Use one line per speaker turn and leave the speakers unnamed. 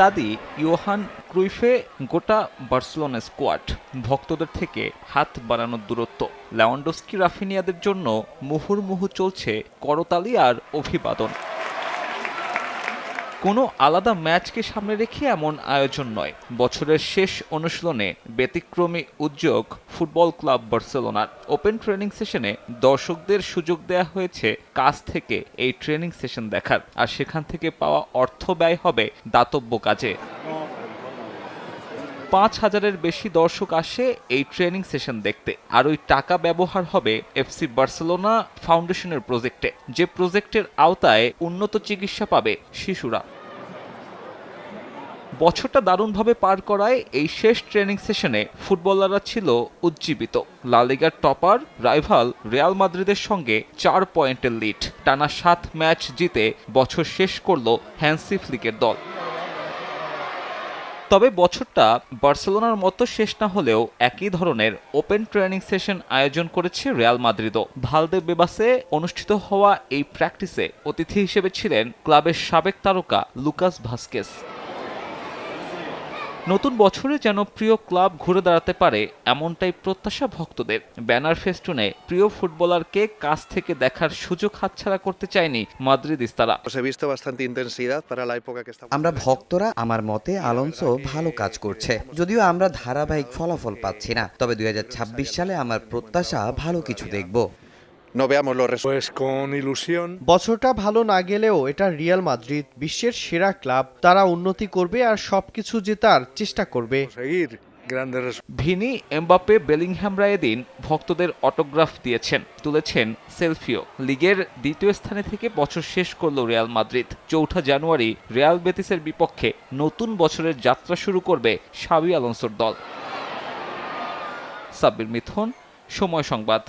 দাদি ইয়োহান ক্রুইফে গোটা Barcelona squad, ভক্তদের থেকে হাত বাড়ানোর দূরত্ব। লেভানডস্কি রাফিনিয়াদের জন্য মুহুর্মুহু চলছে করতালি আর অভিবাদন। কোনো আলাদা ম্যাচকে সামনে রেখে এমন আয়োজন নয়, বছরের শেষ অনুশীলনে ব্যতিক্রমী উদ্যোগ ফুটবল ক্লাব বার্সেলোনার। ওপেন ট্রেনিং সেশনে দর্শকদের সুযোগ দেয়া হয়েছে কাছ থেকে এই ট্রেনিং সেশন দেখার, আর সেখান থেকে পাওয়া অর্থ ব্যয় হবে দাতব্য কাজে। ৫,০০০-এর বেশি দর্শক আসে এই ট্রেনিং সেশন দেখতে, আর ওই টাকা ব্যবহার হবে এফসি বার্সেলোনা ফাউন্ডেশনের প্রজেক্টে, যে প্রজেক্টের আওতায় উন্নত চিকিৎসা পাবে শিশুরা। বছরটা দারুণভাবে পার করায় এই শেষ ট্রেনিং সেশনে ফুটবলাররা ছিল উজ্জীবিত। লা লিগার টপার রাইভাল রিয়াল মাদ্রিদের সঙ্গে ৪ পয়েন্টের লিড, টানা ৭ ম্যাচ জিতে বছর শেষ করল হ্যান্সি ফ্লিকের দল। তবে বছরটা বার্সেলোনার মতো শেষ না হলেও একই ধরনের ওপেন ট্রেনিং সেশন আয়োজন করেছে রিয়াল মাদ্রিদও। ভালদেবেবাসে অনুষ্ঠিত হওয়া এই প্র্যাকটিসে অতিথি হিসেবে ছিলেন ক্লাবের সাবেক তারকা লুকাস ভাস্কেস। নতুন বছরে যেন প্রিয় ক্লাব ঘুরে দাঁড়াতে পারে, এমনটাই প্রত্যাশা ভক্তদের। ব্যানার ফেস্টুনে প্রিয় ফুটবলারকে কাছ থেকে দেখার সুযোগ হাতছাড়া করতে চায়নি মাদ্রিদিস্তারা।
আমরা ভক্তরা আমার মতে আলোনসো ভালো কাজ করছে, যদিও আমরা ধারাবাহিক ফলাফল পাচ্ছি না। তবে 2026 সালে আমার প্রত্যাশা ভালো কিছু দেখব।
বছরটা ভালো না গেলেও এটা রিয়াল মাদ্রিদ, বিশ্বের সেরা ক্লাব। তারা উন্নতি করবে আর সবকিছু জেতার চেষ্টা করবে।
ভিনি, এমবাপ্পে, বেলিংহ্যামরা এদিন ভক্তদের অটোগ্রাফ দিয়েছেন, তুলেছেন সেলফিও। লিগের দ্বিতীয় স্থানে থেকে বছর শেষ করল রিয়াল মাদ্রিদ। ৪ জানুয়ারি রিয়াল বেতিসের বিপক্ষে নতুন বছরের যাত্রা শুরু করবে শাবি আলোনসোর দল। সাব্বির মিথুন, সময় সংবাদ।